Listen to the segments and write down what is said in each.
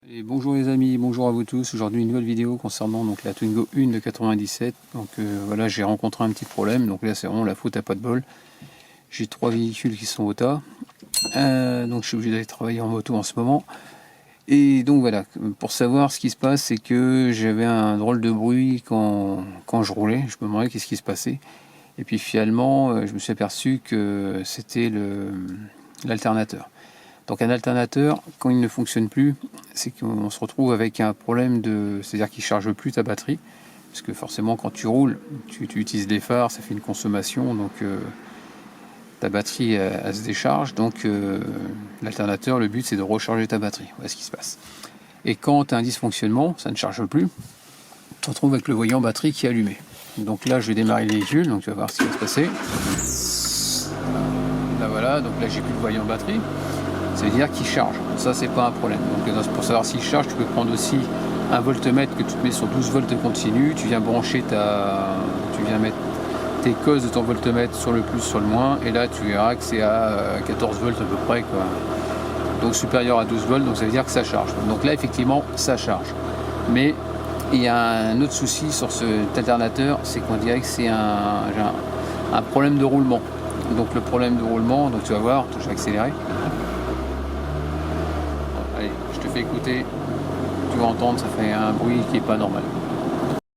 Et bonjour les amis, bonjour à vous tous. Aujourd'hui une nouvelle vidéo concernant donc la Twingo 1 de 97. Donc voilà, j'ai rencontré un petit problème. Donc là c'est vraiment la faute à pas de bol. J'ai 3 véhicules qui sont au tas. Donc je suis obligé d'aller travailler en moto en ce moment. Et donc voilà, pour savoir ce qui se passe, c'est que j'avais un drôle de bruit quand je roulais. Je me demandais qu'est-ce qui se passait. Et puis finalement, je me suis aperçu que c'était l'alternateur. Donc un alternateur, quand il ne fonctionne plus, c'est qu'on se retrouve avec un problème c'est-à-dire qu'il ne charge plus ta batterie, parce que forcément quand tu roules, tu utilises les phares, ça fait une consommation, donc ta batterie elle se décharge, donc l'alternateur, le but c'est de recharger ta batterie, voilà ce qui se passe. Et quand tu as un dysfonctionnement, ça ne charge plus, tu te retrouves avec le voyant batterie qui est allumé. Donc là je vais démarrer le véhicule, donc tu vas voir ce qui va se passer. Là voilà, donc là j'ai plus le voyant batterie. Ça veut dire qu'il charge, ça c'est pas un problème. Donc pour savoir s'il charge, tu peux prendre aussi un voltmètre que tu te mets sur 12 volts continu, tu viens brancher tu viens mettre tes causes de ton voltmètre sur le plus, sur le moins, et là tu verras que c'est à 14 volts à peu près, quoi. Donc supérieur à 12 volts, donc ça veut dire que ça charge. Donc là effectivement ça charge. Mais il y a un autre souci sur cet alternateur, c'est qu'on dirait que c'est un problème de roulement. Donc le problème de roulement, donc tu vas voir, je vais accélérer. Allez, je te fais écouter, tu vas entendre, ça fait un bruit qui n'est pas normal.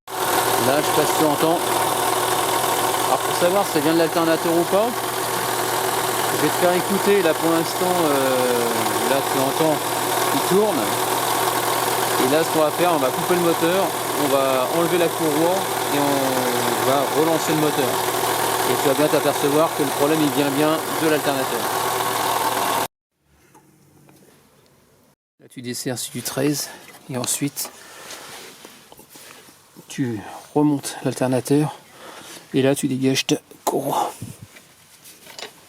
Là, je passe, tu entends. Alors pour savoir si ça vient de l'alternateur ou pas, je vais te faire écouter, là pour l'instant, là tu entends, il tourne. Et là, ce qu'on va faire, on va couper le moteur, on va enlever la courroie et on va relancer le moteur. Et tu vas bien t'apercevoir que le problème, il vient bien de l'alternateur. Là, tu desserres sur du 13 et ensuite tu remontes l'alternateur et là tu dégages ta courroie.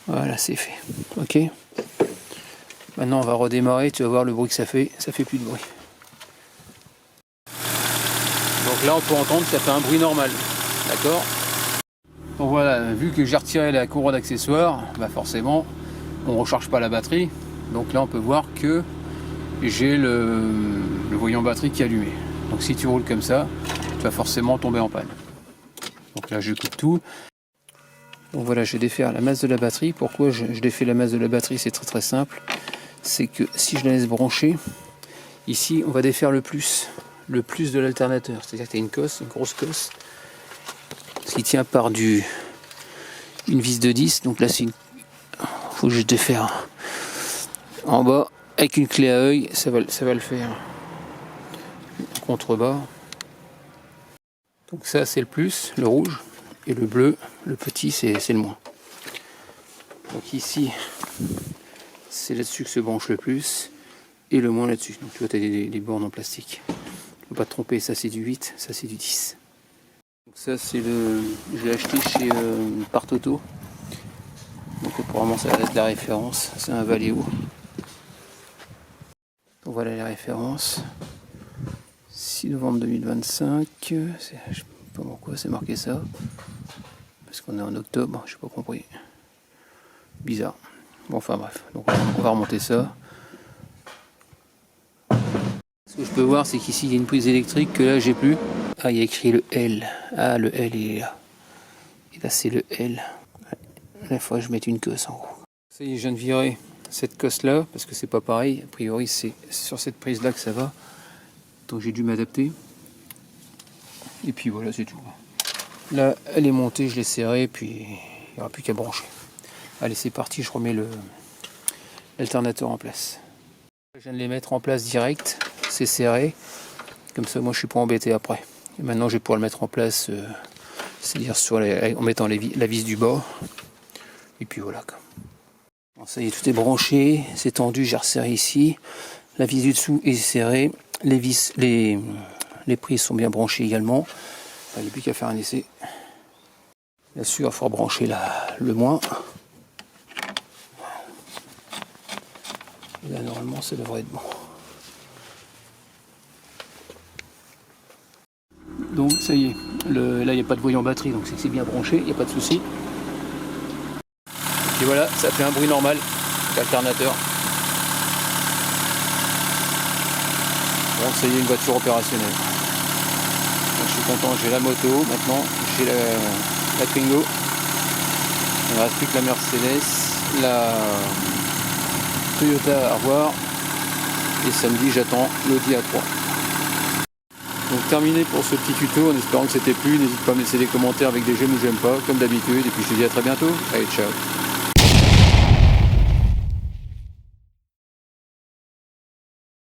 Voilà, c'est fait. Ok. Maintenant on va redémarrer, tu vas voir le bruit que ça fait plus de bruit. Donc là on peut entendre que ça fait un bruit normal. D'accord. Donc voilà, vu que j'ai retiré la courroie d'accessoires, bah forcément on ne recharge pas la batterie. Donc là on peut voir que j'ai le voyant batterie qui est allumé. Donc si tu roules comme ça, tu vas forcément tomber en panne. Donc là je coupe tout. Donc voilà, je vais défaire la masse de la batterie. Pourquoi je défais la masse de la batterie? C'est très simple. C'est que si je la laisse brancher, ici on va défaire le plus de l'alternateur. C'est-à-dire que tu as une cosse, une grosse cosse, qui tient par une vis de 10. Donc là c'est faut que je défaire en bas. Avec une clé à œil, ça va le faire. Contrebas. Donc ça c'est le plus, le rouge, et le bleu, le petit, c'est le moins. Donc ici, c'est là-dessus que se branche le plus, et le moins là-dessus. Donc tu vois, tu as des bornes en plastique. Il ne faut pas te tromper, ça c'est du 8, ça c'est du 10. Donc ça c'est je l'ai acheté chez Partoto. Donc probablement ça va être la référence, c'est un Valeo. Donc voilà les références. 6 novembre 2025. Je ne sais pas pourquoi c'est marqué ça. Parce qu'on est en octobre, je n'ai pas compris. Bizarre. Bon, enfin bref. Donc on va remonter ça. Ce que je peux voir, c'est qu'ici il y a une prise électrique que là j'ai plus. Ah, il y a écrit le L. Ah, le L il est là. Et là c'est le L. Là, il faudrait que je mette une cosse en gros. Ça y est, je viens de virer cette cosse là, parce que c'est pas pareil. A priori, c'est sur cette prise là que ça va. Donc j'ai dû m'adapter. Et puis voilà, c'est tout. Là, elle est montée, je l'ai serrée, puis il n'y aura plus qu'à brancher. Allez, c'est parti, je remets l'alternateur en place. Je viens de les mettre en place direct, c'est serré. Comme ça, moi, je suis pas embêté après. Et maintenant, je vais pouvoir le mettre en place, c'est-à-dire en mettant la vis du bas. Et puis voilà. Bon, ça y est, tout est branché, c'est tendu, j'ai resserré ici. La vis du dessous est serrée. Les vis, les prises sont bien branchées également. Il n'y a plus qu'à faire un essai. Bien sûr, il faut brancher le moins. Et là, normalement, ça devrait être bon. Donc, ça y est. Là, il n'y a pas de voyant batterie, donc c'est bien branché, il n'y a pas de souci. Et voilà, ça fait un bruit normal d'alternateur. Bon, ça y est, une voiture opérationnelle. Donc, je suis content, j'ai la moto, maintenant j'ai la Twingo. Il ne reste plus que la Mercedes, la Toyota à revoir. Et samedi, j'attends l'Audi A3. Donc terminé pour ce petit tuto, en espérant que c'était plu. N'hésite pas à me laisser des commentaires avec des j'aime ou j'aime pas, comme d'habitude. Et puis je te dis à très bientôt. Allez, ciao.